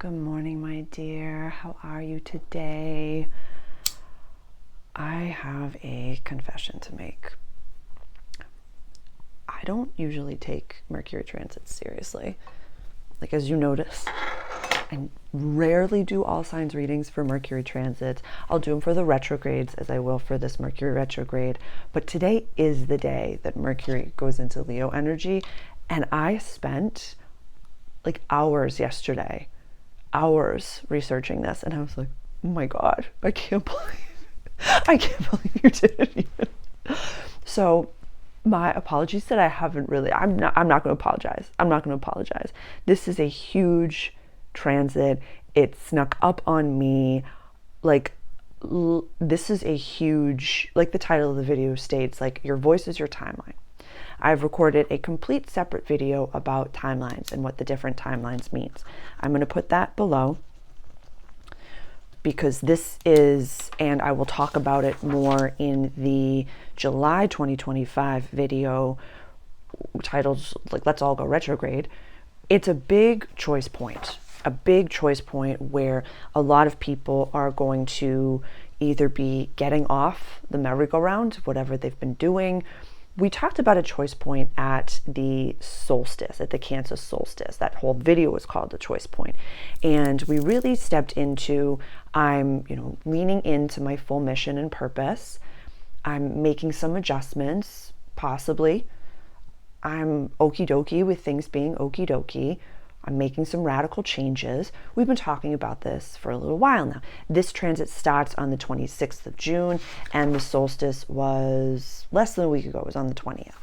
Good morning, my dear. How are you today? I have a confession to make. I don't usually take Mercury transits seriously. Like, as you notice, I rarely do all signs readings for Mercury transits. I'll do them for the retrogrades, as I will for this Mercury retrograde. But today is the day that Mercury goes into Leo energy. And I spent like hours yesterday, hours researching this. And I was like, oh my God, I can't believe you didn't even. So my apologies that I haven't really, I'm not going to apologize. I'm not going to apologize. This is a huge transit. It snuck up on me. Like, this is a huge, like the title of the video states, like, your voice is your timeline. I've recorded a complete separate video about timelines and what the different timelines means. I'm going to put that below because this is, and I will talk about it more in the July 2025 video titled, like, Let's All Go Retrograde. It's a big choice point where a lot of people are going to either be getting off the merry-go-round, whatever they've been doing. We talked about a choice point at the solstice, at the Cancer solstice. That whole video was called the choice point. And we really stepped into, I'm, leaning into my full mission and purpose. I'm making some adjustments, possibly. I'm okie dokie with things being okie dokie. I'm making some radical changes. We've been talking about this for a little while now. This transit starts on the 26th of June, and the solstice was less than a week ago. It was on the 20th.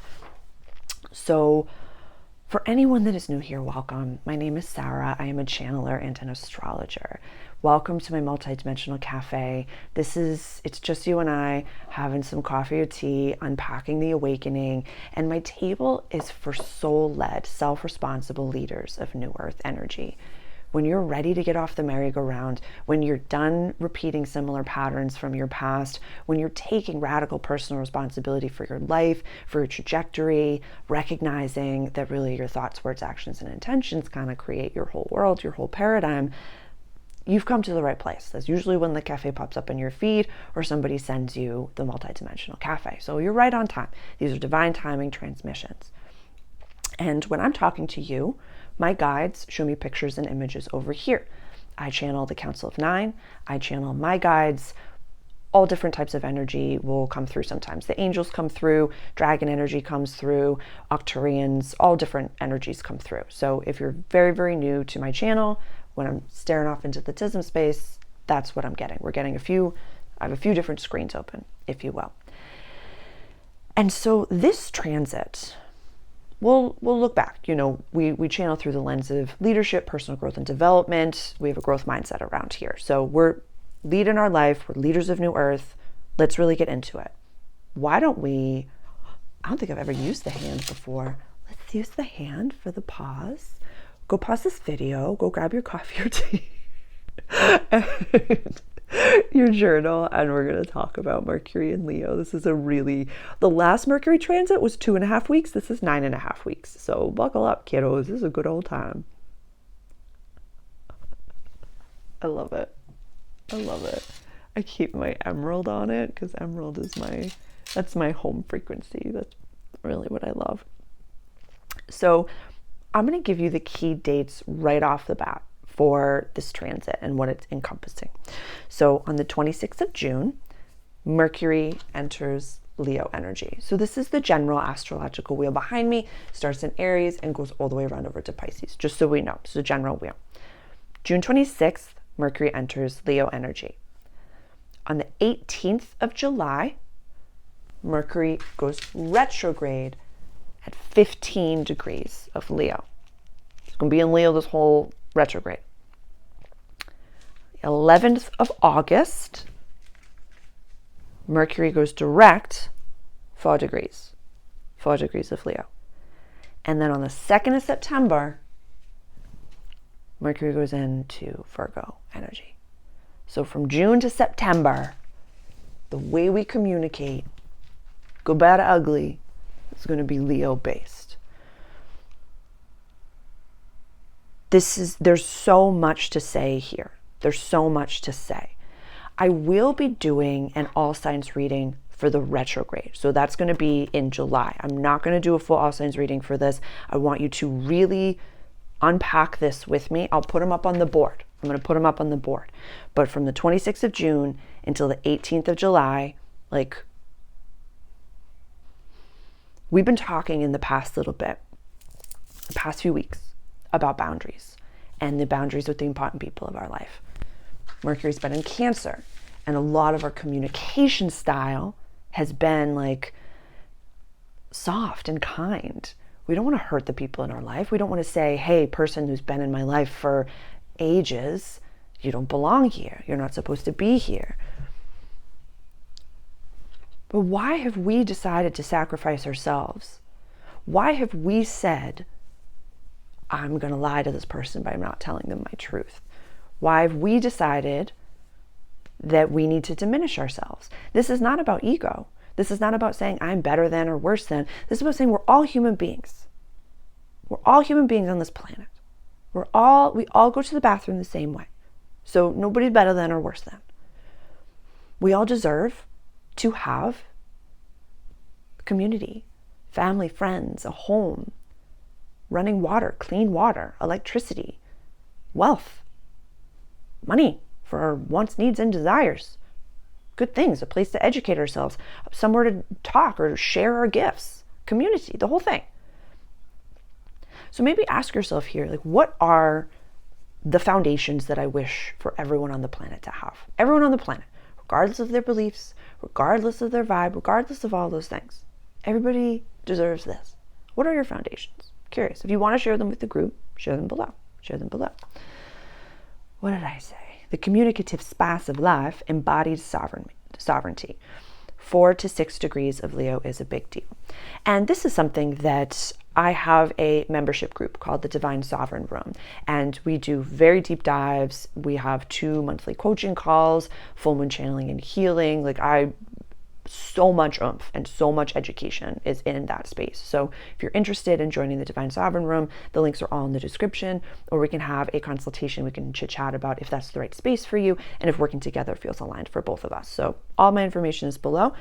So for anyone that is new here, welcome. My name is Sarah. I am a channeler and an astrologer. Welcome to my Multidimensional Caffè. It's just you and I having some coffee or tea, unpacking the awakening, and my table is for soul-led, self-responsible leaders of New Earth energy. When you're ready to get off the merry-go-round, when you're done repeating similar patterns from your past, when you're taking radical personal responsibility for your life, for your trajectory, recognizing that really your thoughts, words, actions, and intentions kind of create your whole world, your whole paradigm, you've come to the right place. That's usually when the cafe pops up in your feed or somebody sends you the Multidimensional Caffè. So you're right on time. These are divine timing transmissions. And when I'm talking to you, my guides show me pictures and images over here. I channel the Council of Nine. I channel my guides. All different types of energy will come through sometimes. The angels come through, dragon energy comes through, Octurians, all different energies come through. So if you're very, very new to my channel, when I'm staring off into the tism space, that's what I'm getting. I have a few different screens open, if you will. And so this transit, we'll look back. We channel through the lens of leadership, personal growth and development. We have a growth mindset around here. So we're leading our life. We're leaders of New Earth. Let's really get into it. I don't think I've ever used the hand before. Let's use the hand for the pause. Go pause this video, go grab your coffee or tea, and your journal, and we're going to talk about Mercury and Leo. This is the last Mercury transit was 2.5 weeks. This is 9.5 weeks. So buckle up, kiddos. This is a good old time. I love it. I keep my emerald on it because emerald is that's my home frequency. That's really what I love. So I'm going to give you the key dates right off the bat for this transit and what it's encompassing. So on the 26th of June, Mercury enters Leo energy. So this is the general astrological wheel behind me, starts in Aries and goes all the way around over to Pisces, just so we know. So the general wheel. June 26th, Mercury enters Leo energy. On the 18th of July, Mercury goes retrograde at 15 degrees of Leo. It's going to be in Leo this whole retrograde. 11th of August, Mercury goes direct 4 degrees of Leo. And then on the 2nd of September, Mercury goes into Virgo energy. So from June to September, the way we communicate, good, bad, ugly, is going to be Leo based. There's so much to say here. There's so much to say. I will be doing an all signs reading for the retrograde. So that's going to be in July. I'm not going to do a full all signs reading for this. I want you to really unpack this with me. I'll put them up on the board. I'm going to put them up on the board. But from the 26th of June until the 18th of July, like, we've been talking in the past little bit, the past few weeks, about boundaries and the boundaries with the important people of our life. Mercury's been in Cancer, and a lot of our communication style has been like soft and kind. We don't want to hurt the people in our life. We don't want to say, hey, person who's been in my life for ages, you don't belong here. You're not supposed to be here. But why have we decided to sacrifice ourselves? Why have we said, I'm going to lie to this person by not telling them my truth? Why have we decided that we need to diminish ourselves? This is not about ego. This is not about saying I'm better than or worse than. This is about saying we're all human beings. We're all human beings on this planet. We all go to the bathroom the same way. So nobody's better than or worse than. We all deserve to have community, family, friends, a home, running water, clean water, electricity, wealth, money for our wants, needs, and desires, good things, a place to educate ourselves, somewhere to talk or share our gifts, community, the whole thing. So maybe ask yourself here, like, what are the foundations that I wish for everyone on the planet to have? Everyone on the planet, regardless of their beliefs, regardless of their vibe, regardless of all those things. Everybody deserves this. What are your foundations? Curious. If you want to share them with the group, share them below. Share them below. What did I say? The communicative space of life embodies sovereignty. 4 to 6 degrees of Leo is a big deal. And this is something that I have a membership group called the Divine Sovereign Room. And we do very deep dives. We have 2 monthly coaching calls, full moon channeling and healing. So much oomph and so much education is in that space. So if you're interested in joining the Divine Sovereign Room, the links are all in the description, or we can have a consultation. We can chit chat about if that's the right space for you and if working together feels aligned for both of us. So all my information is below.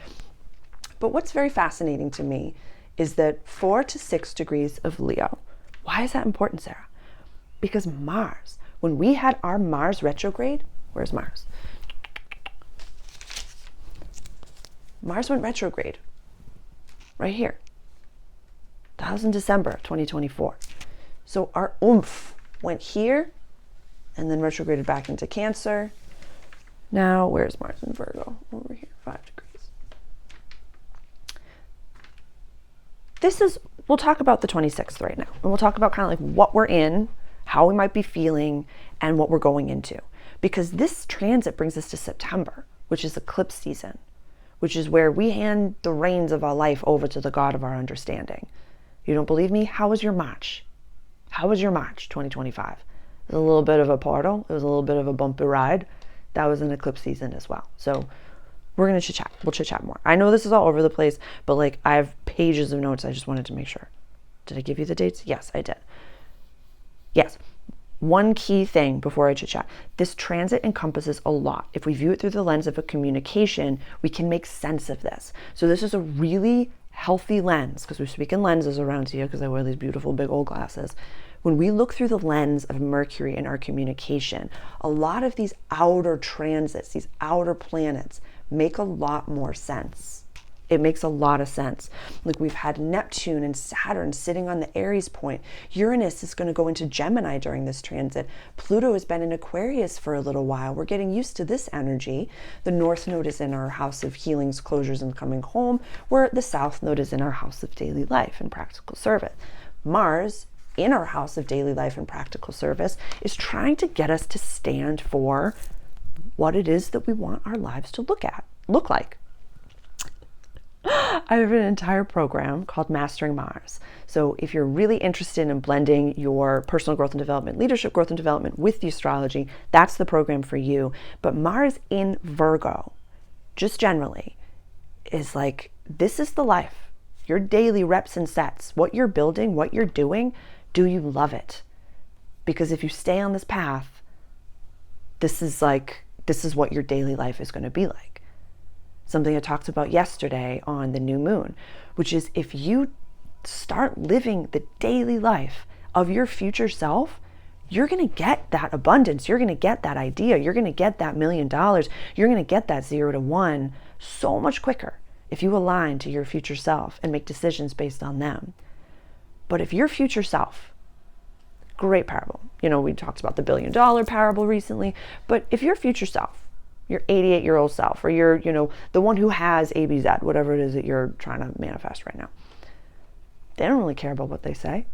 But what's very fascinating to me is that 4 to 6 degrees of Leo. Why is that important, Sarah? Because Mars, when we had our Mars retrograde, where's Mars? Mars went retrograde right here. That was in December 2024. So our oomph went here and then retrograded back into Cancer. Now, where's Mars in Virgo? Over here, 5 degrees. We'll talk about the 26th right now. And we'll talk about kind of like what we're in, how we might be feeling, and what we're going into. Because this transit brings us to September, which is eclipse season, which is where we hand the reins of our life over to the God of our understanding. You don't believe me? How was your March? How was your March 2025? It was a little bit of a portal. It was a little bit of a bumpy ride. That was an eclipse season as well. So we're going to chit chat. We'll chit chat more. I know this is all over the place, but like I have pages of notes. I just wanted to make sure. Did I give you the dates? Yes, I did. Yes. One key thing before I chit chat, this transit encompasses a lot. If we view it through the lens of a communication, we can make sense of this. So this is a really healthy lens, because we speak in lenses around here because I wear these beautiful big old glasses. When we look through the lens of Mercury in our communication, a lot of these outer transits, these outer planets make a lot more sense. It makes a lot of sense. Like we've had Neptune and Saturn sitting on the Aries point. Uranus is going to go into Gemini during this transit. Pluto has been in Aquarius for a little while. We're getting used to this energy. The North Node is in our house of healings, closures, and coming home, where the South Node is in our house of daily life and practical service. Mars, in our house of daily life and practical service, is trying to get us to stand for what it is that we want our lives to look like. I have an entire program called Mastering Mars. So if you're really interested in blending your personal growth and development, leadership growth and development with the astrology, that's the program for you. But Mars in Virgo, just generally, is like, this is the life. Your daily reps and sets, what you're building, what you're doing, do you love it? Because if you stay on this path, this is what your daily life is going to be like. Something I talked about yesterday on the new moon, which is if you start living the daily life of your future self, you're going to get that abundance. You're going to get that idea. You're going to get that $1 million. You're going to get that 0 to 1 so much quicker if you align to your future self and make decisions based on them. But if your future self, great parable, we talked about the $1 billion parable recently, but if your future self, your 88-year-old self, or you're, the one who has ABZ, whatever it is that you're trying to manifest right now, they don't really care about what they say.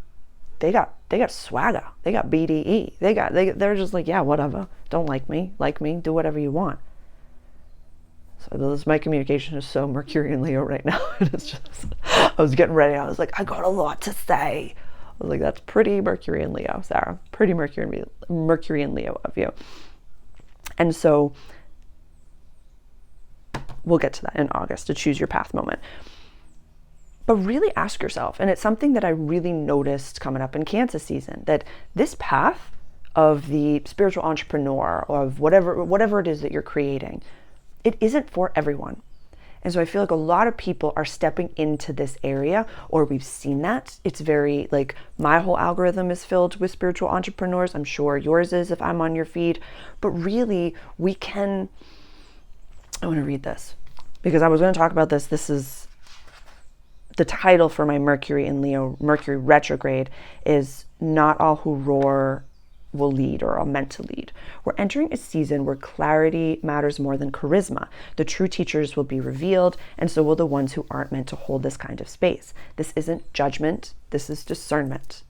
They got swagger. They got BDE. They're just like, yeah, whatever. Don't like me, do whatever you want. So my communication is so Mercury and Leo right now. It's just, I was getting ready. I was like, I got a lot to say. I was like, that's pretty Mercury and Leo, Sarah. Pretty Mercury and Leo of you. And so we'll get to that in August, to choose your path moment. But really ask yourself, and it's something that I really noticed coming up in Cancer season, that this path of the spiritual entrepreneur, or of whatever it is that you're creating, it isn't for everyone. And so I feel like a lot of people are stepping into this area, or we've seen that. It's very like, my whole algorithm is filled with spiritual entrepreneurs. I'm sure yours is if I'm on your feed. But really, I want to read this because I was going to talk about this. This is the title for my Mercury and Leo, Mercury retrograde, is Not All Who Roar Will Lead, or are meant to lead. We're entering a season where clarity matters more than charisma. The true teachers will be revealed, and so will the ones who aren't meant to hold this kind of space. This isn't judgment, this is discernment.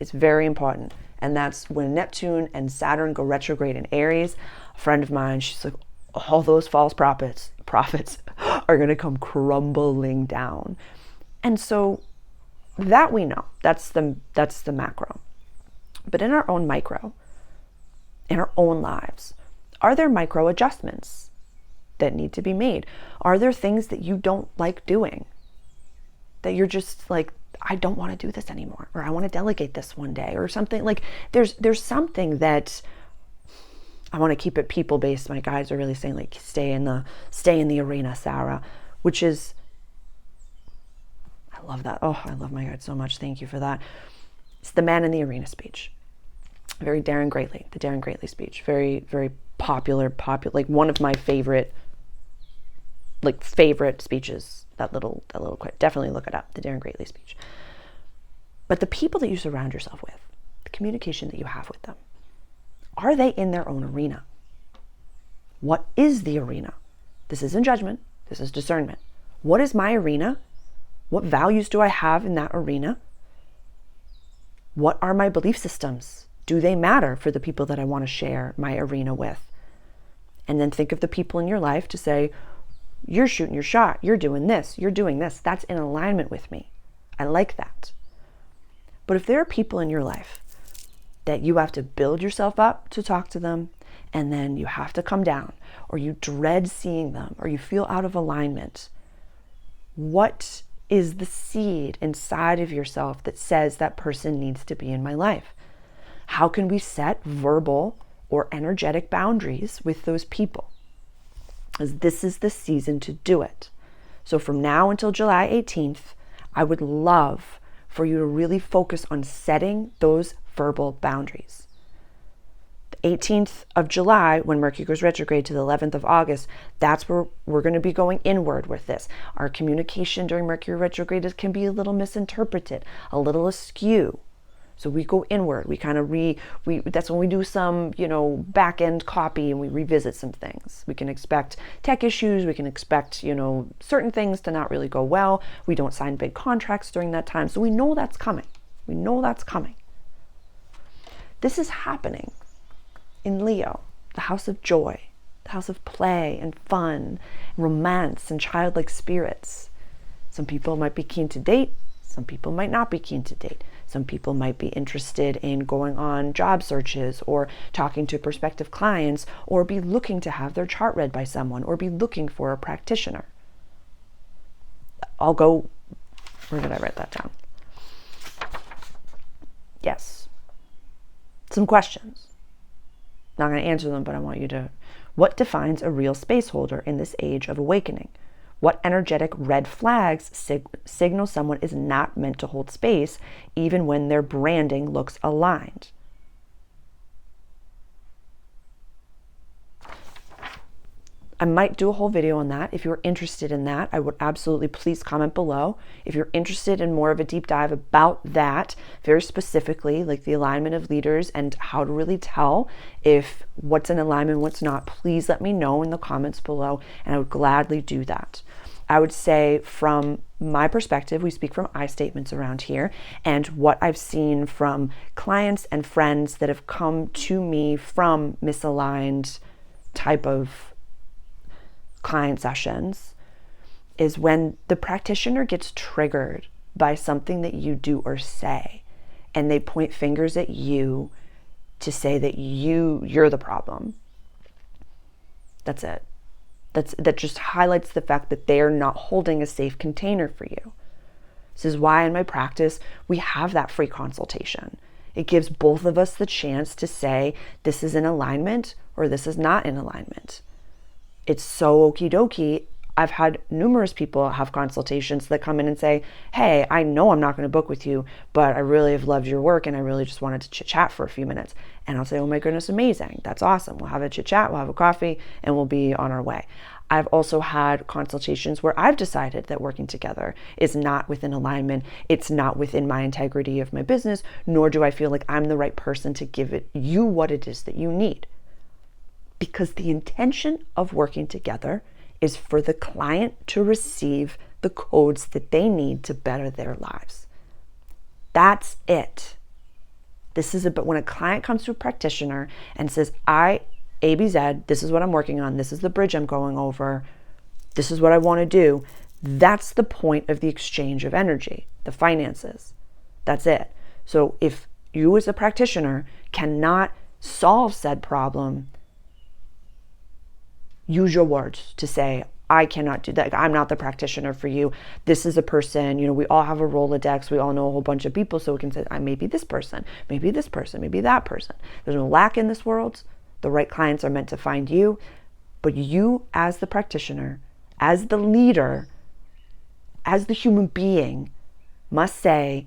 It's very important. And that's when Neptune and Saturn go retrograde in Aries. A friend of mine, she's like, all those false prophets are going to come crumbling down. And so that we know, that's the macro. But in our own micro, in our own lives, are there micro adjustments that need to be made? Are there things that you don't like doing? That you're just like, I don't want to do this anymore, or I want to delegate this one day, or something. Like there's something that I want to keep it people-based. My guys are really saying, like, stay in the arena, Sarah, which is, I love that. Oh, I love my guide so much. Thank you for that. It's the man in the arena speech. Very Darren Greatley, the Darren Greatley speech. Very, very popular, like one of my favorite speeches. That little quote. Definitely look it up, the Darren Greatley speech. But the people that you surround yourself with, the communication that you have with them, are they in their own arena? What is the arena? This isn't judgment. This is discernment. What is my arena? What values do I have in that arena? What are my belief systems? Do they matter for the people that I want to share my arena with? And then think of the people in your life to say, you're shooting your shot. You're doing this. You're doing this. That's in alignment with me. I like that. But if there are people in your life that you have to build yourself up to talk to them, and then you have to come down, or you dread seeing them, or you feel out of alignment, what is the seed inside of yourself that says that person needs to be in my life? How can we set verbal or energetic boundaries with those people? Because this is the season to do it. So from now until July 18th, I would love for you to really focus on setting those verbal boundaries. The 18th of July, when Mercury goes retrograde, to the 11th of August, that's where we're going to be going inward with this. Our communication during Mercury retrograde can be a little misinterpreted, a little askew. So we go inward. We kind of that's when we do some, back end copy, and we revisit some things. We can expect tech issues. We can expect, certain things to not really go well. We don't sign big contracts during that time. So we know that's coming. This is happening in Leo, the house of joy, the house of play and fun, romance and childlike spirits. Some people might be keen to date. Some people might not be keen to date. Some people might be interested in going on job searches, or talking to prospective clients, or be looking to have their chart read by someone, or be looking for a practitioner. Where did I write that down? Yes. some questions. Not going to answer them, but I want you to. What defines a real space holder in this age of awakening? What energetic red flags signal someone is not meant to hold space, even when their branding looks aligned? I might do a whole video on that. If you're interested in that, I would absolutely please comment below. If you're interested in more of a deep dive about that, very specifically, like the alignment of leaders and how to really tell if what's in alignment, what's not, please let me know in the comments below, and I would gladly do that. I would say from my perspective, we speak from I statements around here, and what I've seen from clients and friends that have come to me from misaligned type of client sessions is when the practitioner gets triggered by something that you do or say, and they point fingers at you to say that you're the problem. That's it. That just highlights the fact that they are not holding a safe container for you. This is why in my practice we have that free consultation. It gives both of us the chance to say this is in alignment or this is not in alignment. It's so okie dokie. I've had numerous people have consultations that come in and say, hey, I know I'm not going to book with you, but I really have loved your work and I really just wanted to chit chat for a few minutes. And I'll say, oh my goodness, amazing. That's awesome. We'll have a chit chat, we'll have a coffee, and we'll be on our way. I've also had consultations where I've decided that working together is not within alignment. It's not within my integrity of my business, nor do I feel like I'm the right person to give you what it is that you need. Because the intention of working together is for the client to receive the codes that they need to better their lives. That's it. This is about when a client comes to a practitioner and says, ABZ, this is what I'm working on. This is the bridge I'm going over. This is what I want to do. That's the point of the exchange of energy, the finances. That's it. So if you as a practitioner cannot solve said problem, use your words to say, I cannot do that. I'm not the practitioner for you. This is a person, we all have a Rolodex. We all know a whole bunch of people. So we can say, I may be this person, maybe this person, maybe that person. There's no lack in this world. The right clients are meant to find you. But you as the practitioner, as the leader, as the human being, must say,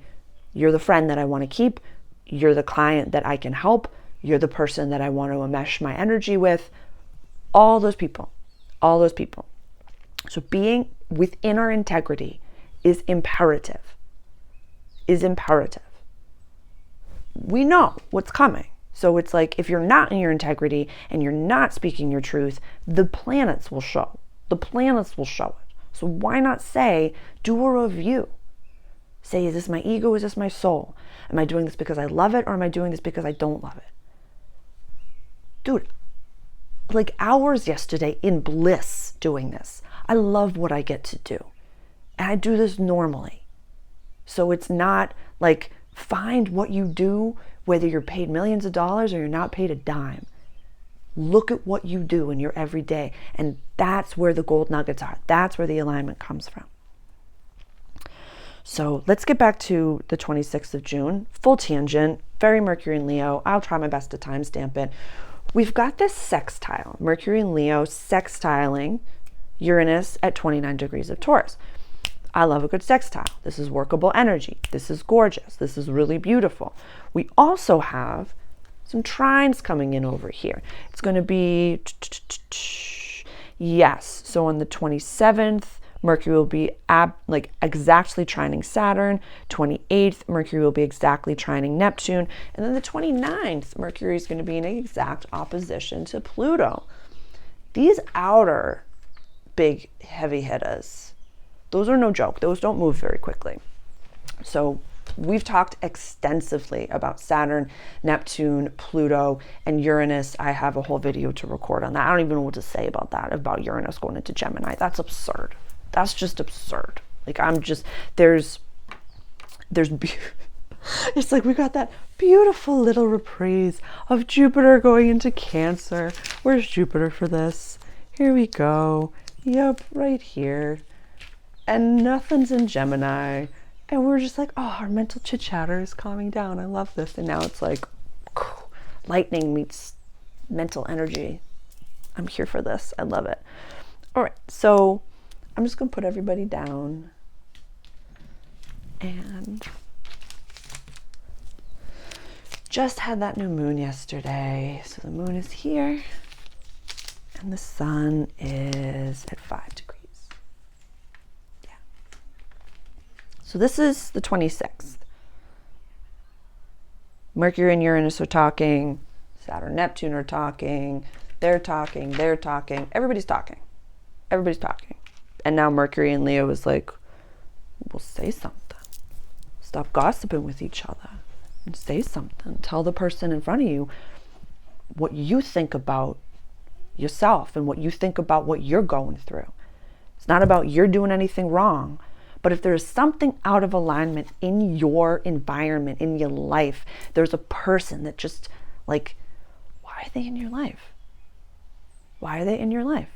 you're the friend that I want to keep. You're the client that I can help. You're the person that I want to enmesh my energy with. All those people. So being within our integrity is imperative. We know what's coming. So it's like if you're not in your integrity and you're not speaking your truth, the planets will show. it. So why not say, do a review? Say, is this my ego? Is this my soul? Am I doing this because I love it, or am I doing this because I don't love it? Dude, like hours yesterday in bliss doing this. I love what I get to do. And I do this normally. So it's not like, find what you do, whether you're paid millions of dollars or you're not paid a dime. Look at what you do in your everyday. And that's where the gold nuggets are. That's where the alignment comes from. So let's get back to the 26th of June. Full tangent, very Mercury and Leo. I'll try my best to timestamp it. We've got this sextile, Mercury and Leo sextiling Uranus at 29 degrees of Taurus. I love a good sextile. This is workable energy. This is gorgeous. This is really beautiful. We also have some trines coming in over here. It's going to be, yes, so on the 27th, Mercury will be exactly trining Saturn. 28th, Mercury will be exactly trining Neptune. And then the 29th, Mercury is going to be in exact opposition to Pluto. These outer big heavy hitters, those are no joke. Those don't move very quickly. So we've talked extensively about Saturn, Neptune, Pluto, and Uranus. I have a whole video to record on that. I don't even know what to say about that, about Uranus going into Gemini. That's absurd. That's just absurd. Like there's it's like we got that beautiful little reprise of Jupiter going into Cancer. Where's Jupiter for this? Here we go. Yep, right here. And nothing's in Gemini. And we're just like, oh, our mental chit chatter is calming down. I love this. And now it's like, lightning meets mental energy. I'm here for this. I love it. All right, so I'm just going to put everybody down and just had that new moon yesterday. So the moon is here and the sun is at 5 degrees. Yeah. So this is the 26th. Mercury and Uranus are talking. Saturn and Neptune are talking. They're talking. They're talking. Everybody's talking. Everybody's talking. And now Mercury and Leo is like, well, say something. Stop gossiping with each other and say something. Tell the person in front of you what you think about yourself and what you think about what you're going through. It's not about you're doing anything wrong, but if there's something out of alignment in your environment, in your life, there's a person that just like, why are they in your life? Why are they in your life?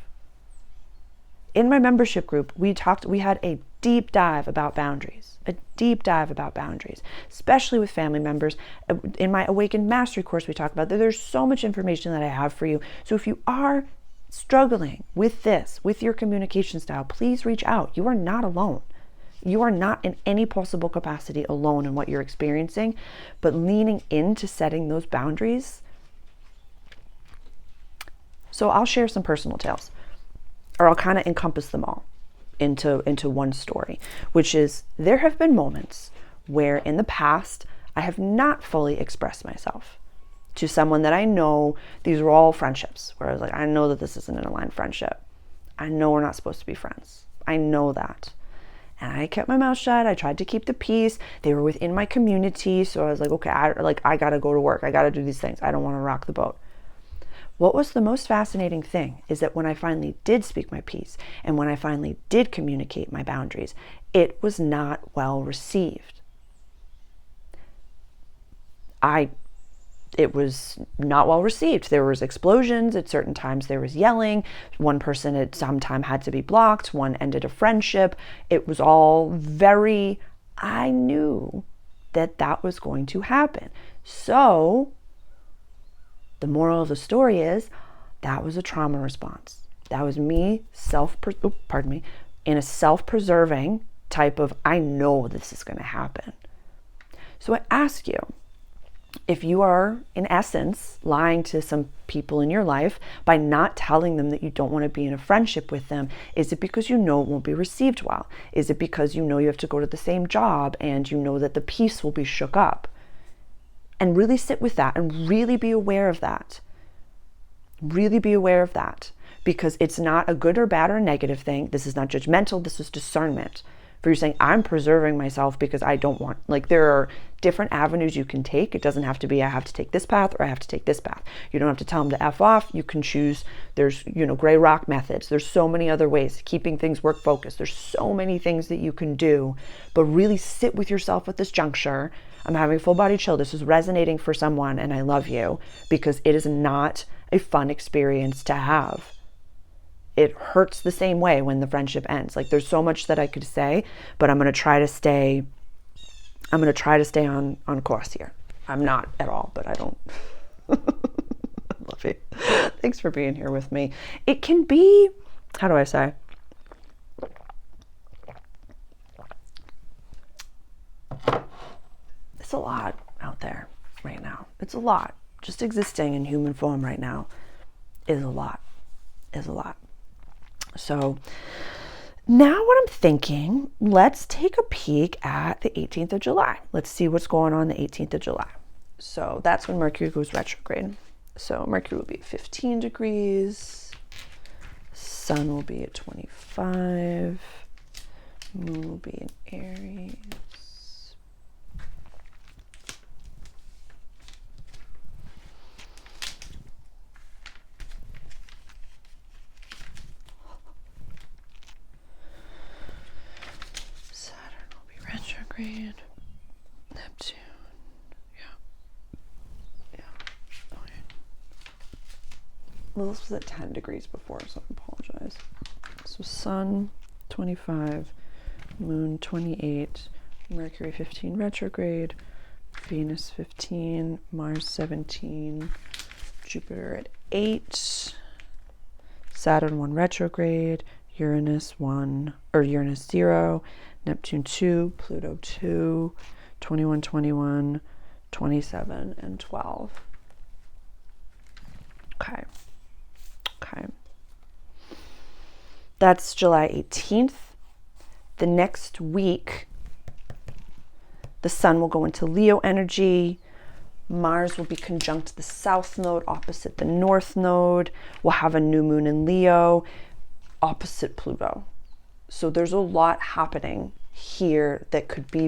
In my membership group, we had a deep dive about boundaries, especially with family members. In my Awakened Mastery course, we talk about that. There's so much information that I have for you. So if you are struggling with this, with your communication style, please reach out. You are not alone. You are not in any possible capacity alone in what you're experiencing, but leaning into setting those boundaries. So I'll share some personal tales, or I'll kind of encompass them all into one story, which is there have been moments where in the past I have not fully expressed myself to someone that I know. These are all friendships where I was like, I know that this isn't an aligned friendship. I know we're not supposed to be friends. I know that. And I kept my mouth shut. I tried to keep the peace. They were within my community. So I was like, okay, I got to go to work. I got to do these things. I don't want to rock the boat. What was the most fascinating thing is that when I finally did speak my piece and when I finally did communicate my boundaries, it was not well received. It was not well received. There was explosions at certain times. There was yelling. One person at some time had to be blocked. One ended a friendship. It was all I knew that was going to happen. So the moral of the story is that was a trauma response. That was me in a self-preserving type of, I know this is going to happen. So I ask you, if you are in essence lying to some people in your life by not telling them that you don't want to be in a friendship with them, is it because you know it won't be received well? Is it because you know you have to go to the same job and you know that the peace will be shook up? And really sit with that and really be aware of that. Really be aware of that, because it's not a good or bad or negative thing. This is not judgmental. This is discernment. For you saying, I'm preserving myself because I don't want, like, there are different avenues you can take. It doesn't have to be, I have to take this path or I have to take this path. You don't have to tell them to F off. You can choose, there's, gray rock methods. There's so many other ways, keeping things work focused. There's so many things that you can do, but really sit with yourself at this juncture. I'm having full body chill. This is resonating for someone and I love you, because it is not a fun experience to have. It hurts the same way when the friendship ends. Like, there's so much that I could say, but I'm going to try to stay on course here. I'm not at all, but I don't. I love you. Thanks for being here with me. It can be, how do I say? It's a lot out there right now. It's a lot. Just existing in human form right now is a lot. So now what I'm thinking, let's take a peek at the 18th of July. Let's see what's going on the 18th of July. So that's when Mercury goes retrograde. So Mercury will be at 15 degrees. Sun will be at 25. Moon will be in Aries. Retrograde, Neptune, yeah. Okay. Well, this was at 10 degrees before, so I apologize. So Sun, 25, Moon, 28, Mercury, 15 retrograde, Venus 15, Mars 17, Jupiter at 8, Saturn 1 retrograde, Uranus 0, Neptune 2, Pluto 2, 21, 21, 27, and 12. Okay. That's July 18th. The next week, the sun will go into Leo energy. Mars will be conjunct the south node opposite the north node. We'll have a new moon in Leo opposite Pluto. So there's a lot happening here that could be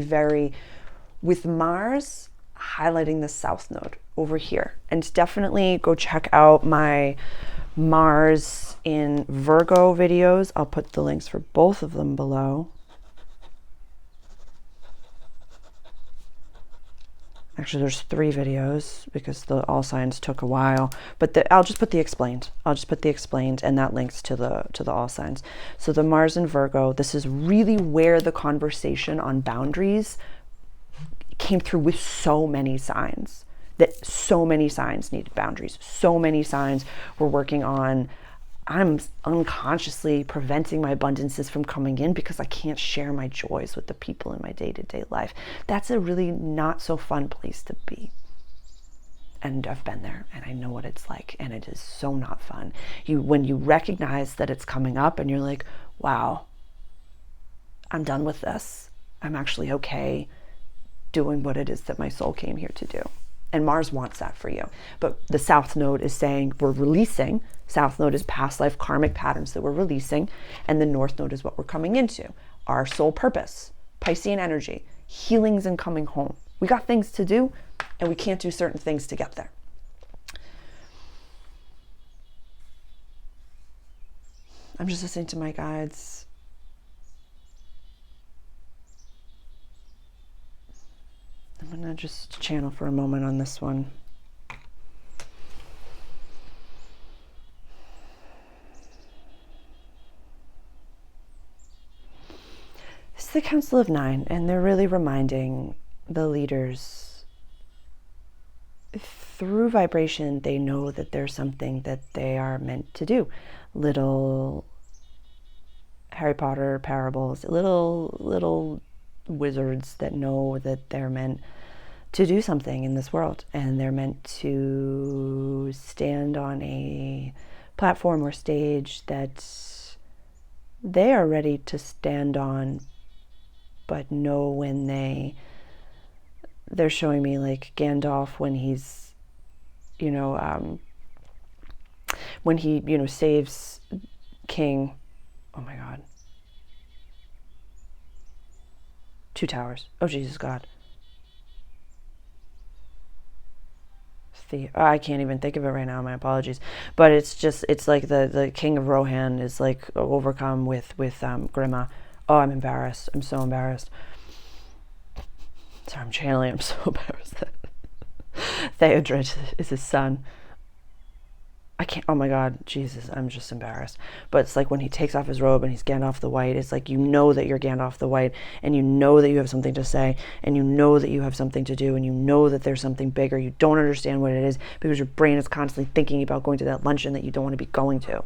with Mars highlighting the south node over here. And definitely go check out my Mars in Virgo videos. I'll put the links for both of them below. Actually, there's 3 videos because the all signs took a while, but I'll just put the explained. And that links to the all signs. So the Mars in Virgo, this is really where the conversation on boundaries came through with so many signs. That so many signs needed boundaries. So many signs were working on, I'm unconsciously preventing my abundances from coming in because I can't share my joys with the people in my day-to-day life. That's a really not so fun place to be. And I've been there and I know what it's like, and it is so not fun. When you recognize that it's coming up and you're like, wow, I'm done with this. I'm actually okay doing what it is that my soul came here to do. And Mars wants that for you. But the South Node is saying we're releasing. South Node is past life karmic patterns that we're releasing. And the North Node is what we're coming into. Our soul purpose, Piscean energy, healings and coming home. We got things to do and we can't do certain things to get there. I'm just listening to my guides. I'm going to just channel for a moment on this one. This is the Council of Nine, and they're really reminding the leaders through vibration, they know that there's something that they are meant to do. Little Harry Potter parables, little wizards that know that they're meant to do something in this world, and they're meant to stand on a platform or stage that they are ready to stand on, but know when they're showing me like Gandalf when he's, when he, saves King, oh my God, Two Towers. Oh, Jesus God. I can't even think of it right now. My apologies. But it's like the King of Rohan is like overcome with Grima. Oh, I'm embarrassed. I'm so embarrassed. Sorry, I'm channeling. I'm so embarrassed. Théoden is his son. I can't, oh my God, Jesus, I'm just embarrassed. But it's like when he takes off his robe and he's Gandalf the White, it's like you know that you're Gandalf the White, and you know that you have something to say, and you know that you have something to do, and you know that there's something bigger. You don't understand what it is because your brain is constantly thinking about going to that luncheon that you don't want to be going to.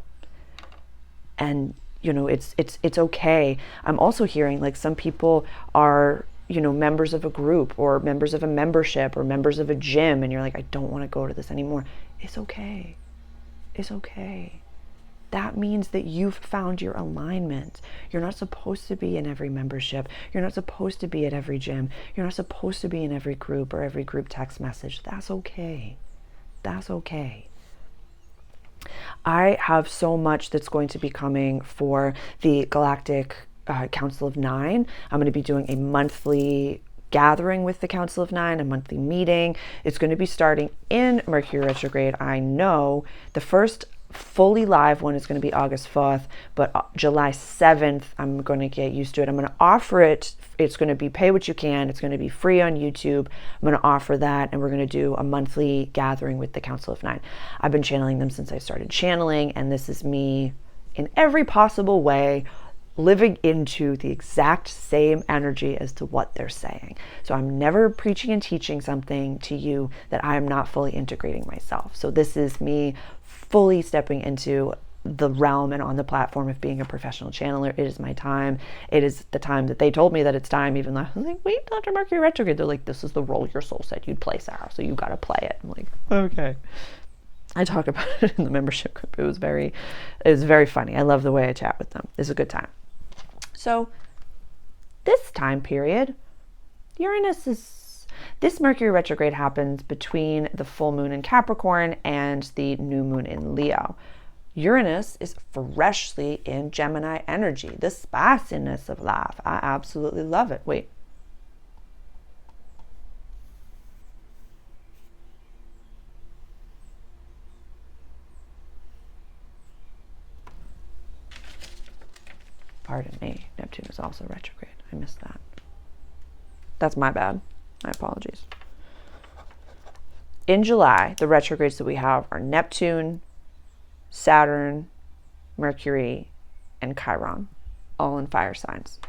And, it's okay. I'm also hearing like some people are, members of a group or members of a membership or members of a gym, and you're like, I don't want to go to this anymore. It's okay. Is okay. That means that you've found your alignment. You're not supposed to be in every membership. You're not supposed to be at every gym. You're not supposed to be in every group or every group text message. That's okay. That's okay. I have so much that's going to be coming for the Galactic Council of Nine. I'm going to be doing a monthly gathering with the Council of Nine, a monthly meeting. It's going to be starting in Mercury retrograde. I know the first fully live one is going to be August 4th, but July 7th, I'm going to get used to it. I'm going to offer it. It's going to be pay what you can. It's going to be free on YouTube. I'm going to offer that, and we're going to do a monthly gathering with the Council of Nine. I've been channeling them since I started channeling, and this is me in every possible way living into the exact same energy as to what they're saying. So I'm never preaching and teaching something to you that I am not fully integrating myself. So this is me fully stepping into the realm and on the platform of being a professional channeler. It is my time. It is the time that they told me that it's time, even though I was like, wait, Dr. Mercury retrograde. They're like, this is the role your soul said you'd play, Sarah, so you got to play it. I'm like, okay. I talk about it in the membership group. It was very funny. I love the way I chat with them. It's a good time. So this time period, this Mercury retrograde happens between the full moon in Capricorn and the new moon in Leo. Uranus is freshly in Gemini energy, the spiciness of life. I absolutely love it. Wait. Pardon me, Neptune is also retrograde. I missed that. That's my bad. My apologies. In July, the retrogrades that we have are Neptune, Saturn, Mercury, and Chiron, all in fire signs.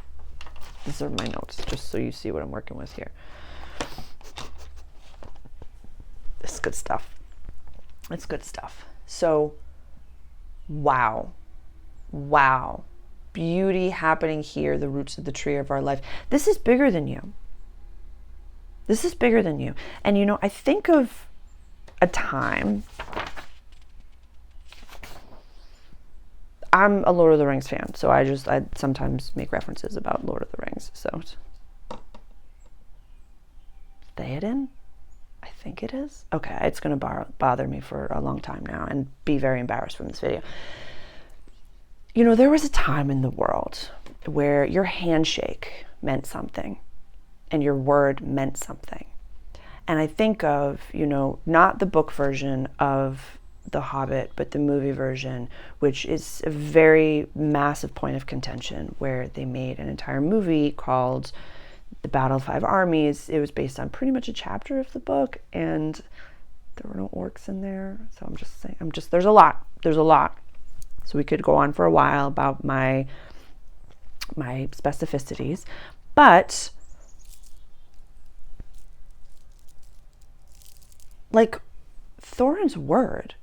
These are my notes, just so you see what I'm working with here. It's good stuff. It's good stuff. So, wow. Beauty happening here, the roots of the tree of our life. This is bigger than you. This is bigger than you. And I think of a time. I'm a Lord of the Rings fan, so I sometimes make references about Lord of the Rings. So Théoden? I think it is. Okay, it's going to bother me for a long time now and be very embarrassed from this video. There was a time in the world where your handshake meant something and your word meant something. And I think of, not the book version of The Hobbit, but the movie version, which is a very massive point of contention, where they made an entire movie called The Battle of Five Armies. It was based on pretty much a chapter of the book, and there were no orcs in there. So I'm just saying, there's a lot. So we could go on for a while about my specificities, but like Thorin's word,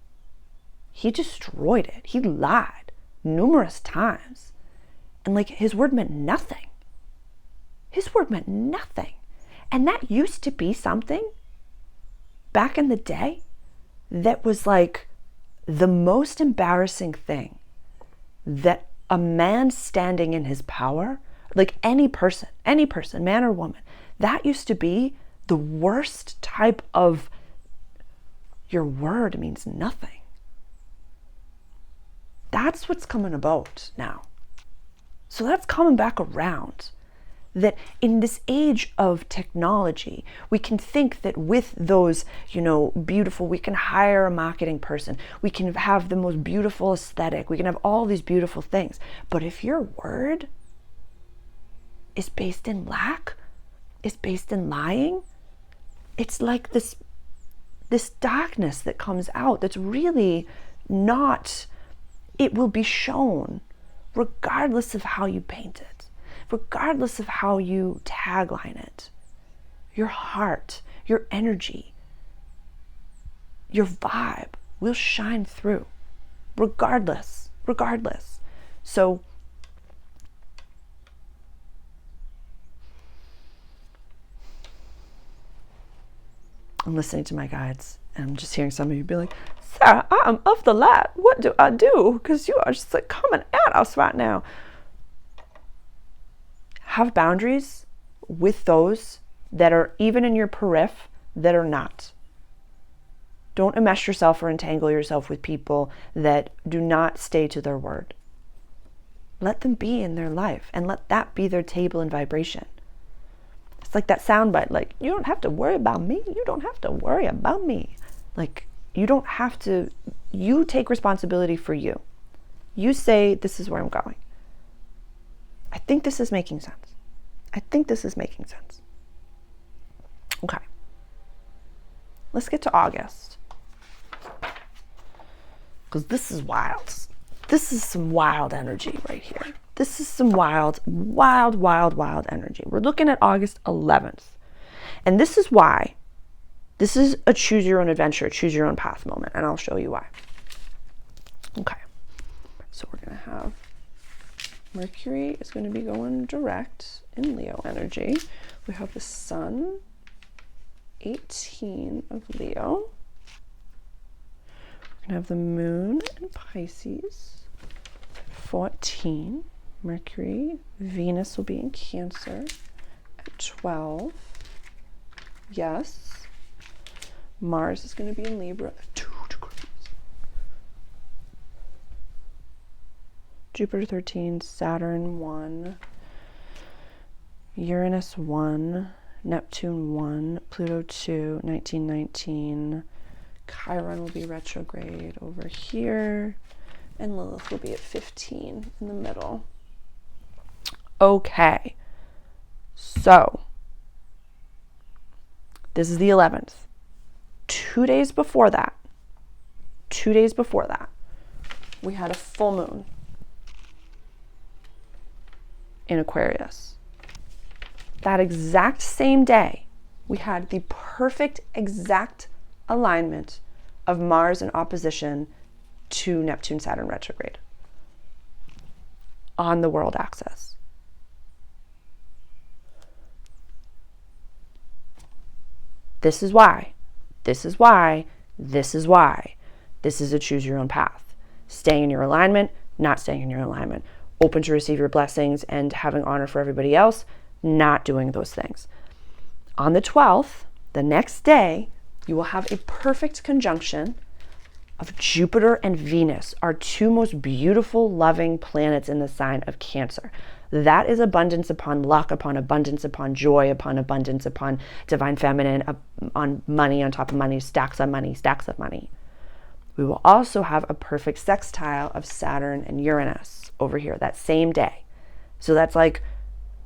he destroyed it. He lied numerous times. And his word meant nothing. His word meant nothing. And that used to be something back in the day that was the most embarrassing thing that a man standing in his power, any person, man or woman, that used to be the worst type of, your word means nothing. That's what's coming about now. So that's coming back around. That in this age of technology, we can think that with those, beautiful, we can hire a marketing person, we can have the most beautiful aesthetic, we can have all these beautiful things. But if your word is based in lack, is based in lying, it's like this darkness that comes out that's really not, it will be shown regardless of how you paint it. Regardless of how you tagline it, your heart, your energy, your vibe will shine through, regardless. So I'm listening to my guides, and I'm just hearing some of you be like, Sarah, I am of the light. What do I do? Because you are just coming at us right now. Have boundaries with those that are even in your periph that are not. Don't enmesh yourself or entangle yourself with people that do not stay to their word. Let them be in their life and let that be their table and vibration. It's like that soundbite, you don't have to worry about me. You don't have to worry about me. You don't have to, you take responsibility for you. You say, this is where I'm going. I think this is making sense. Okay. Let's get to August. Because this is wild. This is some wild energy right here. This is some wild, wild, wild, wild energy. We're looking at August 11th. And this is why. This is a choose your own adventure, choose your own path moment. And I'll show you why. Okay. So we're going to have Mercury is going to be going direct in Leo energy. We have the Sun, 18 of Leo. We're going to have the Moon in Pisces, 14. Mercury, Venus will be in Cancer at 12. Yes. Mars is going to be in Libra at 2 degrees. Jupiter 13, Saturn 1, Uranus 1, Neptune 1, Pluto 2, 1919. Chiron will be retrograde over here, and Lilith will be at 15 in the middle. Okay, so this is the 11th. 2 days before that, we had a full moon in Aquarius. That exact same day, we had the perfect exact alignment of Mars in opposition to Neptune, Saturn retrograde on the world axis. This is why. This is a choose your own path. Staying in your alignment, not staying in your alignment. Open to receive your blessings and having honor for everybody else, not doing those things. On the 12th, the next day, you will have a perfect conjunction of Jupiter and Venus, our two most beautiful, loving planets in the sign of Cancer. That is abundance upon luck, upon abundance, upon joy, upon abundance, upon divine feminine, on money on top of money, stacks of money, stacks of money. We will also have a perfect sextile of Saturn and Uranus over here that same day. So that's like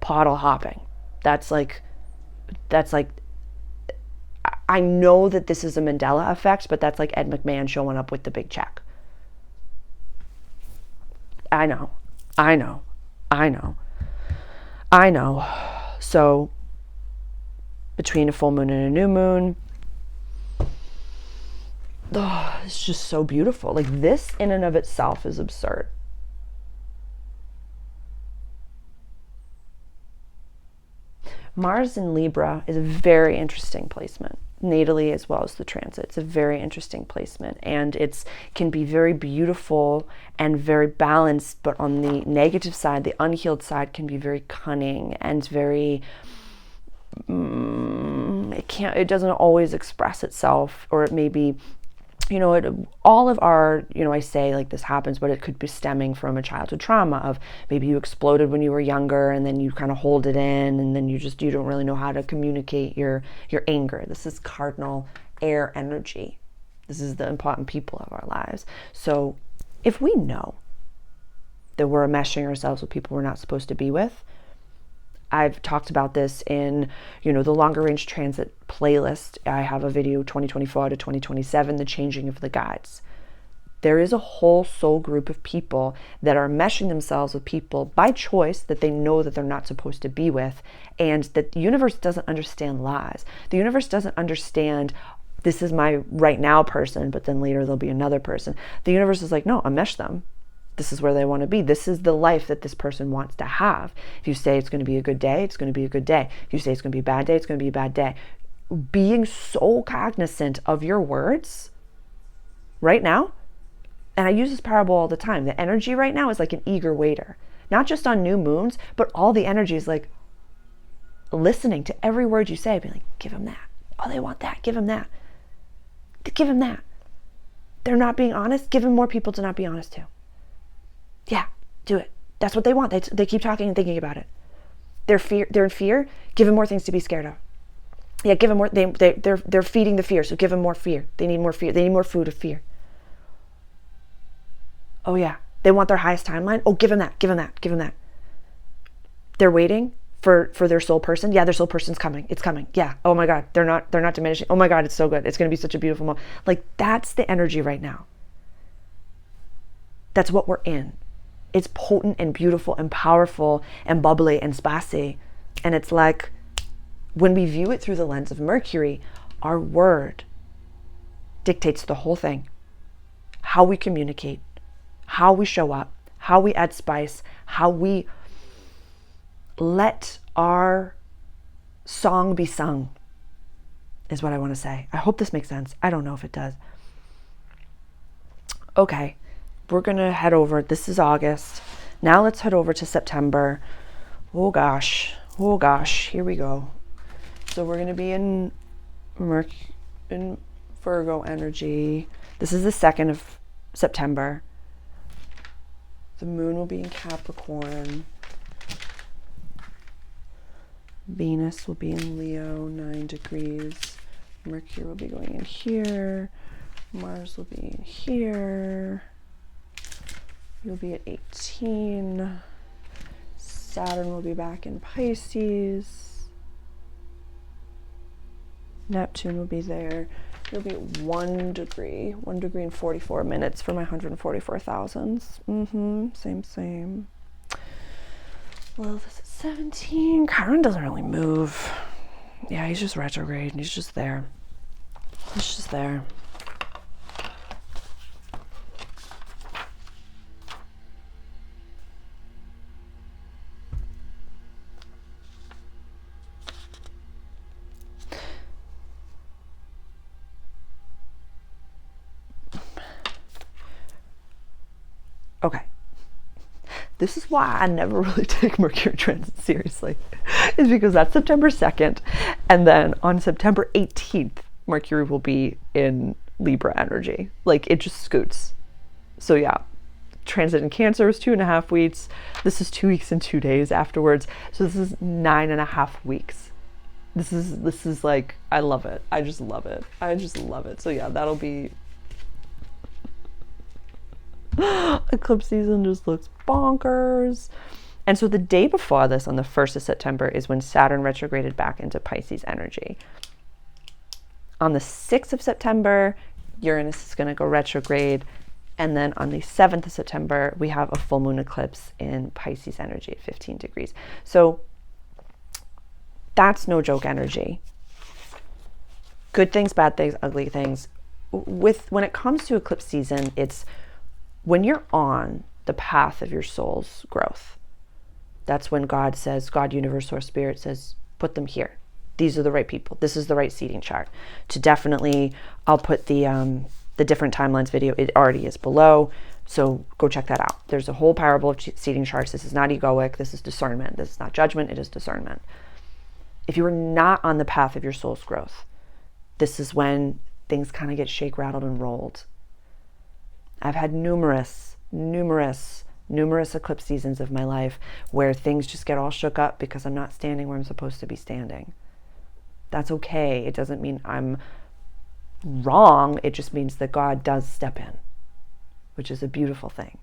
pottle hopping. That's like, I know that this is a Mandela effect, but that's like Ed McMahon showing up with the big check. I know. So between a full moon and a new moon, it's just so beautiful. Like, this in and of itself is absurd. Mars in Libra is a very interesting placement, natally as well as the transit. It's a very interesting placement, and it can be very beautiful and very balanced, but on the negative side, the unhealed side, can be very cunning and very it doesn't always express itself, or it may be, all of our, I say like this happens, but it could be stemming from a childhood trauma of maybe you exploded when you were younger, and then you kind of hold it in, and then you don't really know how to communicate your anger. This is cardinal air energy. This is the important people of our lives. So if we know that we're enmeshing ourselves with people we're not supposed to be with, I've talked about this in, the longer range transit playlist. I have a video 2024 to 2027, the changing of the guides. There is a whole soul group of people that are meshing themselves with people by choice that they know that they're not supposed to be with, and that the universe doesn't understand lies. The universe doesn't understand, this is my right now person, but then later there'll be another person. The universe is like, no, enmesh them. This is where they want to be. This is the life that this person wants to have. If you say it's going to be a good day, it's going to be a good day. If you say it's going to be a bad day, it's going to be a bad day. Being so cognizant of your words right now, and I use this parable all the time, the energy right now is like an eager waiter. Not just on new moons, but all the energy is like listening to every word you say, being like, give them that. Oh, they want that. Give them that. Give them that. They're not being honest. Give them more people to not be honest to. Yeah, do it. That's what they want. They keep talking and thinking about it. They're in fear. Give them more things to be scared of. Yeah, give them more. They're feeding the fear, so give them more fear. They need more fear. They need more food of fear. Oh yeah, they want their highest timeline. Oh, give them that. Give them that. Give them that. They're waiting for their soul person. Yeah, their soul person's coming. It's coming. Yeah. Oh my God, they're not diminishing. Oh my God, it's so good. It's going to be such a beautiful moment. Like, that's the energy right now. That's what we're in. It's potent and beautiful and powerful and bubbly and spicy. And it's like, when we view it through the lens of Mercury, our word dictates the whole thing. How we communicate, how we show up, how we add spice, how we let our song be sung, is what I want to say. I hope this makes sense. I don't know if it does. Okay, we're going to head over. This is August. Now let's head over to September. Oh gosh, here we go. So we're going to be in Virgo energy. This is the 2nd of September. The moon will be in Capricorn. Venus will be in Leo, 9 degrees. Mercury will be going in here. Mars will be in here. You'll be at 18. Saturn will be back in Pisces. Neptune will be there. You'll be at 1 degree and 44 minutes for my 144,000s. Same. Well, this is 17. Chiron doesn't really move. Yeah, he's just retrograde. He's just there. Okay. This is why I never really take Mercury transit seriously, is because that's September 2nd. And then on September 18th, Mercury will be in Libra energy. Like, it just scoots. So yeah, transit in Cancer is 2.5 weeks. This is 2 weeks and 2 days afterwards. So this is 9.5 weeks. This is like, I love it. I just love it. So yeah, that'll be... Eclipse season just looks bonkers. And so the day before this, on the 1st of September, is when Saturn retrograded back into Pisces energy. On the 6th of September, Uranus is going to go retrograde. And then on the 7th of September, we have a full moon eclipse in Pisces energy at 15 degrees. So that's no joke energy. Good things, bad things, ugly things. When it comes to eclipse season, it's when you're on the path of your soul's growth. That's when God says, God, universe, or spirit says, put them here. These are the right people. This is the right seating chart. To definitely, I'll put the different timelines video. It already is below. So go check that out. There's a whole parable of seating charts. This is not egoic. This is discernment. This is not judgment. It is discernment. If you are not on the path of your soul's growth, this is when things kind of get shake, rattled, and rolled. I've had numerous eclipse seasons of my life where things just get all shook up because I'm not standing where I'm supposed to be standing. That's okay. It doesn't mean I'm wrong. It just means that God does step in, which is a beautiful thing.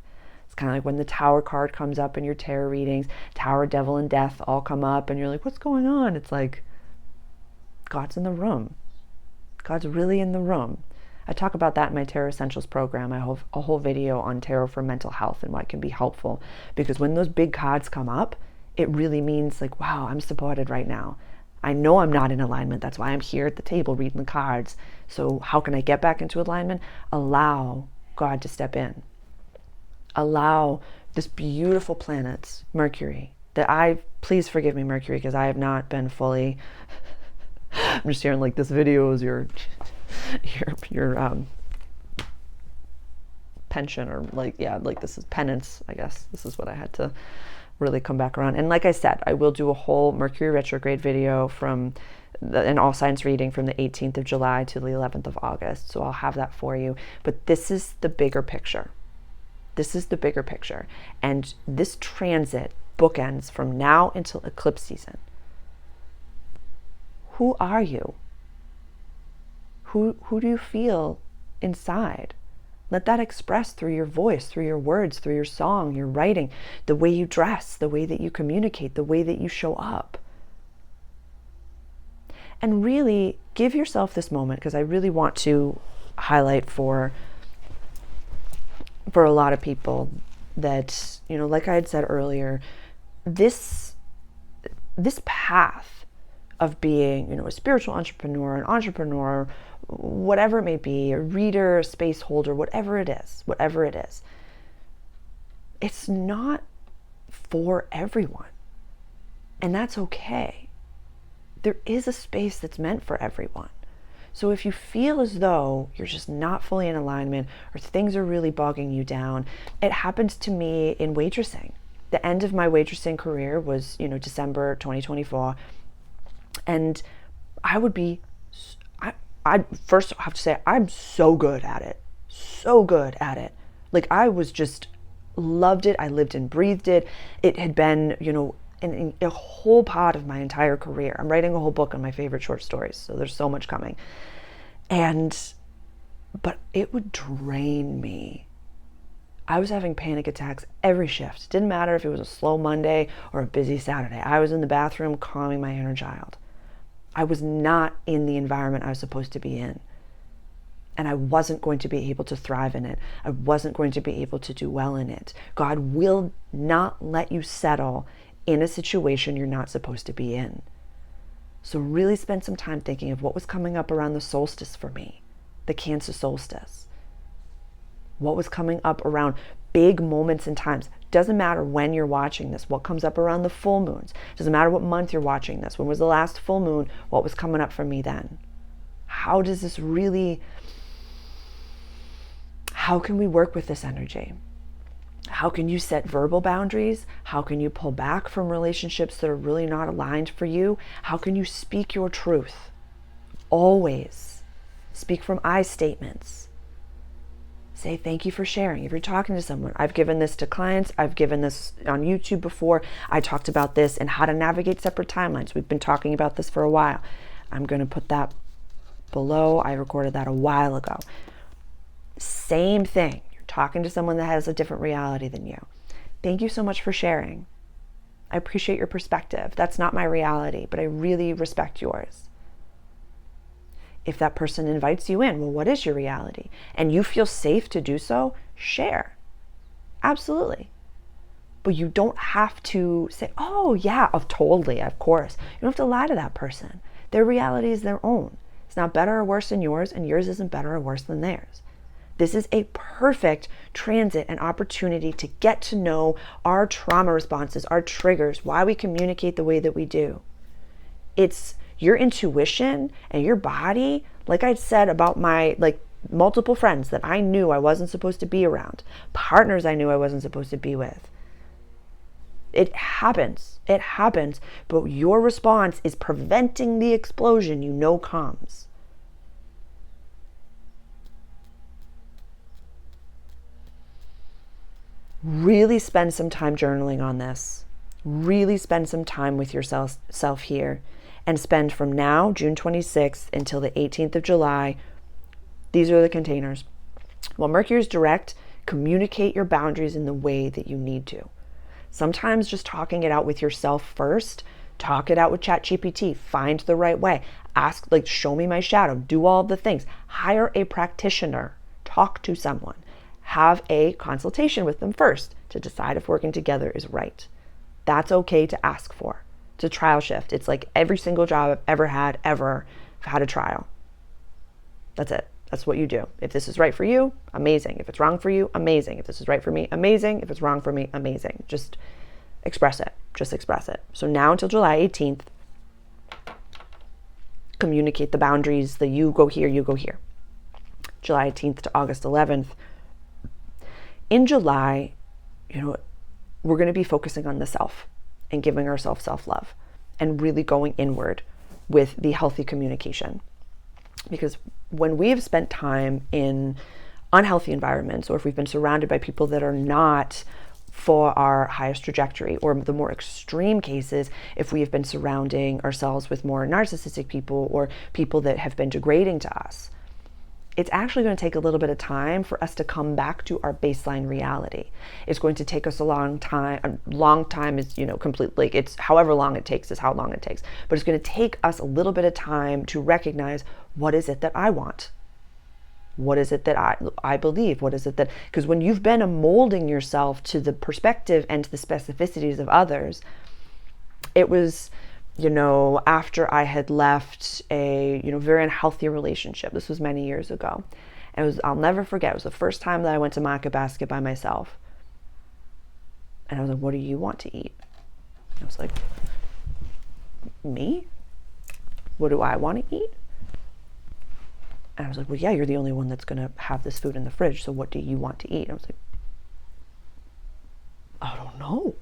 It's kind of like when the Tower card comes up in your tarot readings, Tower, Devil, and Death all come up, and you're like, what's going on? It's like, God's in the room. God's really in the room. I talk about that in my Tarot Essentials program. I have a whole video on tarot for mental health and why it can be helpful. Because when those big cards come up, it really means like, wow, I'm supported right now. I know I'm not in alignment. That's why I'm here at the table reading the cards. So how can I get back into alignment? Allow God to step in. Allow this beautiful planet, Mercury, please forgive me, Mercury, because I have not been fully, I'm just hearing like this video is your pension, or like, yeah, like this is penance, I guess. This is what I had to really come back around. And like I said, I will do a whole Mercury retrograde video from an all signs reading from the 18th of July to the 11th of August. So I'll have that for you. But this is the bigger picture. And this transit bookends from now until eclipse season. Who are you? Who do you feel inside? Let that express through your voice, through your words, through your song, your writing, the way you dress, the way that you communicate, the way that you show up. And really give yourself this moment, because I really want to highlight for a lot of people that, like I had said earlier, this path of being, a spiritual entrepreneur, an entrepreneur, whatever it may be, a reader, a space holder, whatever it is, it's not for everyone. And that's okay. There is a space that's meant for everyone. So if you feel as though you're just not fully in alignment or things are really bogging you down, it happened to me in waitressing. The end of my waitressing career was, December 2024. And I first have to say, I'm so good at it. So good at it. Like, I was just loved it. I lived and breathed it. It had been, in a whole part of my entire career. I'm writing a whole book on my favorite short stories, so there's so much coming. But it would drain me. I was having panic attacks every shift. Didn't matter if it was a slow Monday or a busy Saturday. I was in the bathroom calming my inner child. I was not in the environment I was supposed to be in. And I wasn't going to be able to thrive in it. I wasn't going to be able to do well in it. God will not let you settle in a situation you're not supposed to be in. So really spend some time thinking of what was coming up around the solstice for me, the Cancer solstice. What was coming up around big moments and times. Doesn't matter when you're watching this, what comes up around the full moons. Doesn't matter what month you're watching this. When was the last full moon? What was coming up for me then? How does this really, how can we work with this energy? How can you set verbal boundaries? How can you pull back from relationships that are really not aligned for you? How can you speak your truth? Always speak from I statements. Say thank you for sharing. If you're talking to someone, I've given this to clients. I've given this on YouTube before. I talked about this and how to navigate separate timelines. We've been talking about this for a while. I'm going to put that below. I recorded that a while ago. Same thing. Talking to someone that has a different reality than you. Thank you so much for sharing. I appreciate your perspective. That's not my reality, but I really respect yours. If that person invites you in, well, what is your reality? And you feel safe to do so, share. Absolutely. But you don't have to say, oh yeah, totally, of course. You don't have to lie to that person. Their reality is their own. It's not better or worse than yours, and yours isn't better or worse than theirs. This is a perfect transit and opportunity to get to know our trauma responses, our triggers, why we communicate the way that we do. It's your intuition and your body, like I said about my multiple friends that I knew I wasn't supposed to be around, partners I knew I wasn't supposed to be with. It happens, but your response is preventing the explosion comes. Really spend some time journaling on this. Really spend some time with yourself here, and spend from now, June 26th, until the 18th of July. These are the containers. While Mercury is direct, communicate your boundaries in the way that you need to. Sometimes just talking it out with yourself first. Talk it out with ChatGPT. Find the right way. Ask, show me my shadow. Do all the things. Hire a practitioner. Talk to someone. Have a consultation with them first to decide if working together is right. That's okay to ask for. It's a trial shift. It's like every single job I've ever had, I've had a trial. That's it. That's what you do. If this is right for you, amazing. If it's wrong for you, amazing. If this is right for me, amazing. If it's wrong for me, amazing. Just express it. So now until July 18th, communicate the boundaries that you go here, you go here. July 18th to August 11th. In July, we're going to be focusing on the self and giving ourselves self-love and really going inward with the healthy communication. Because when we have spent time in unhealthy environments, or if we've been surrounded by people that are not for our highest trajectory, or the more extreme cases, if we have been surrounding ourselves with more narcissistic people or people that have been degrading to us, it's actually going to take a little bit of time for us to come back to our baseline reality. It's going to take us a long time. A long time is, completely, it's however long it takes is how long it takes. But it's going to take us a little bit of time to recognize, what is it that I want? What is it that I believe? What is it that, because when you've been molding yourself to the perspective and to the specificities of others, it was, after I had left a, very unhealthy relationship. This was many years ago. And I'll never forget, it was the first time that I went to Market Basket by myself. And I was like, what do you want to eat? I was like, me? What do I want to eat? And I was like, well, yeah, you're the only one that's going to have this food in the fridge. So what do you want to eat? And I was like, I don't know.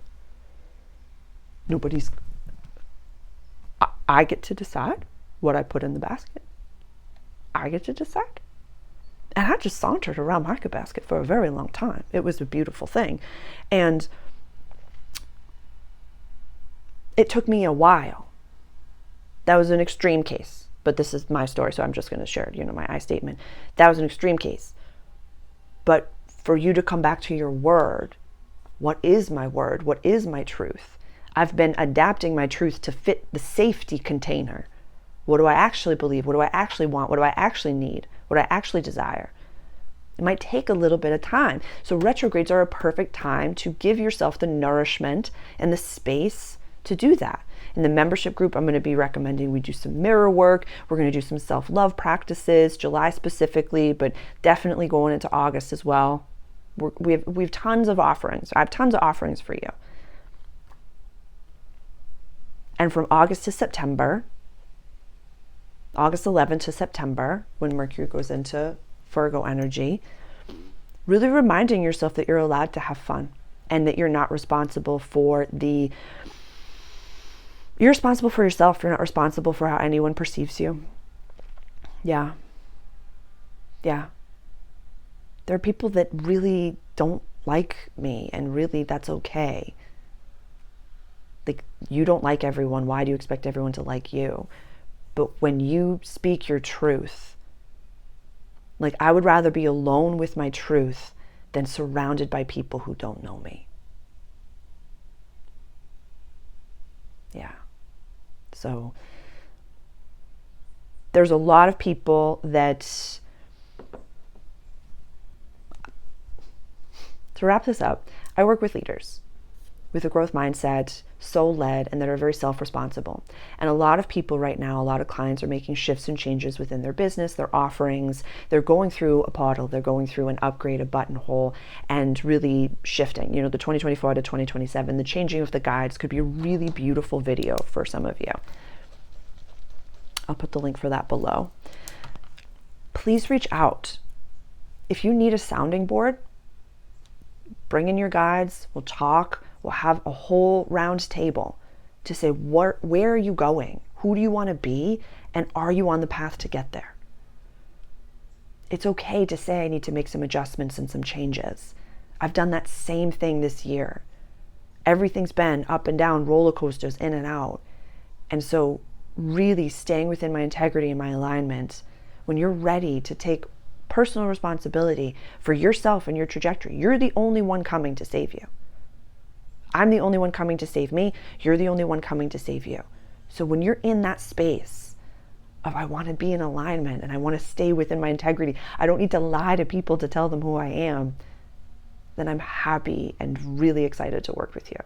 I get to decide what I put in the basket. I get to decide. And I just sauntered around Market Basket for a very long time. It was a beautiful thing. And it took me a while. That was an extreme case, but this is my story, so I'm just going to share, my I statement. That was an extreme case. But for you to come back to your word, what is my word? What is my truth? I've been adapting my truth to fit the safety container. What do I actually believe? What do I actually want? What do I actually need? What do I actually desire? It might take a little bit of time. So retrogrades are a perfect time to give yourself the nourishment and the space to do that. In the membership group, I'm going to be recommending we do some mirror work. We're going to do some self-love practices, July specifically, but definitely going into August as well. We have tons of offerings. I have tons of offerings for you. And from August to September, August 11th to September, when Mercury goes into Virgo energy, really reminding yourself that you're allowed to have fun and that you're not responsible for you're responsible for yourself. You're not responsible for how anyone perceives you. Yeah. There are people that really don't like me, and really that's okay. Like, you don't like everyone. Why do you expect everyone to like you? But when you speak your truth, like, I would rather be alone with my truth than surrounded by people who don't know me. Yeah. So there's a lot of people that, to wrap this up, I work with leaders with a growth mindset, soul-led, and that are very self-responsible. And a lot of people right now, a lot of clients are making shifts and changes within their business, their offerings. They're going through a portal, they're going through an upgrade, a buttonhole, and really shifting. The 2024 to 2027, the changing of the guides could be a really beautiful video for some of you. I'll put the link for that below. Please reach out. If you need a sounding board, bring in your guides, we'll talk. We'll have a whole round table to say, where are you going? Who do you want to be? And are you on the path to get there? It's okay to say I need to make some adjustments and some changes. I've done that same thing this year. Everything's been up and down, roller coasters, in and out. And so really staying within my integrity and my alignment, when you're ready to take personal responsibility for yourself and your trajectory, you're the only one coming to save you. I'm the only one coming to save me. You're the only one coming to save you. So when you're in that space of, I want to be in alignment and I want to stay within my integrity, I don't need to lie to people to tell them who I am, then I'm happy and really excited to work with you.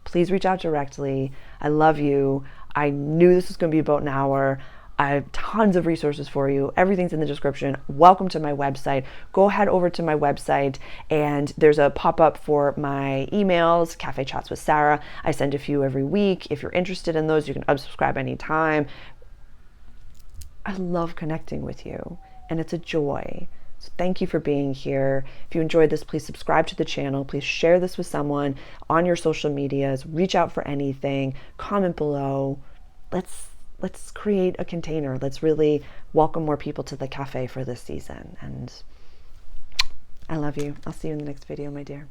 Please reach out directly. I love you. I knew this was going to be about an hour. I have tons of resources for you. Everything's in the description. Welcome to my website. Go head over to my website, and there's a pop-up for my emails, Cafe Chats with Sarah. I send a few every week. If you're interested in those, you can unsubscribe anytime. I love connecting with you, and it's a joy. So thank you for being here. If you enjoyed this, please subscribe to the channel. Please share this with someone on your social medias. Reach out for anything. Comment below. Let's create a container. Let's really welcome more people to the cafe for this season. And I love you. I'll see you in the next video, my dear.